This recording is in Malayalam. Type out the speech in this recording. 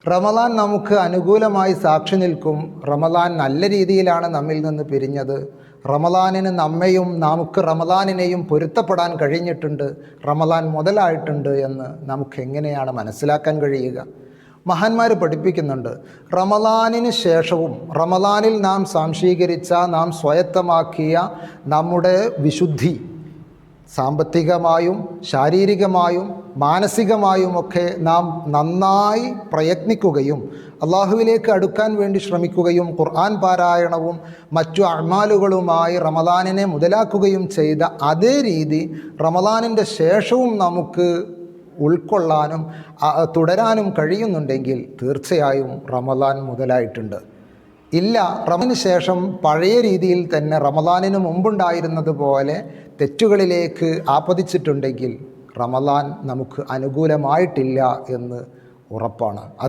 റമദാൻ നമുക്ക് അനുകൂലമായി സാക്ഷി നിൽക്കും. റമദാൻ നല്ല രീതിയിലാണ് നമ്മിൽ നിന്ന് പിരിഞ്ഞത്. റമദാനിന് നമ്മയും നമുക്ക് റമദാനിനെയും പൊരുത്തപ്പെടാൻ കഴിഞ്ഞിട്ടുണ്ട്. റമദാൻ മുതലായിട്ടുണ്ട് എന്ന് നമുക്ക് എങ്ങനെയാണ് മനസ്സിലാക്കാൻ കഴിയുക? മഹാന്മാർ പഠിപ്പിക്കുന്നുണ്ട്, റമദാനിന് ശേഷവും റമദാനിൽ നാം സാംശീകരിച്ച, നാം സ്വായത്തമാക്കിയ നമ്മുടെ വിശുദ്ധി സാമ്പത്തികമായും ശാരീരികമായും മാനസികമായുമൊക്കെ നാം നന്നായി പ്രയത്നിക്കുകയും അള്ളാഹുവിലേക്ക് അടുക്കാൻ വേണ്ടി ശ്രമിക്കുകയും ഖുർആൻ പാരായണവും മറ്റു അഅ്മാലുകളുമായി റമദാനിനെ മുതലാക്കുകയും ചെയ്ത അതേ രീതി റമദാനിൻ്റെ ശേഷവും നമുക്ക് ഉൾക്കൊള്ളാനും തുടരാനും കഴിയുന്നുണ്ടെങ്കിൽ തീർച്ചയായും റമദാൻ മുതലായിട്ടുണ്ട്. ഇല്ല, റമദാനിന് ശേഷം പഴയ രീതിയിൽ തന്നെ റമദാനിന് മുമ്പുണ്ടായിരുന്നത് പോലെ തെറ്റുകളിലേക്ക് ആപതിച്ചിട്ടുണ്ടെങ്കിൽ റമദാൻ നമുക്ക് അനുകൂലമായിട്ടില്ല എന്ന് ഉറപ്പാണ്.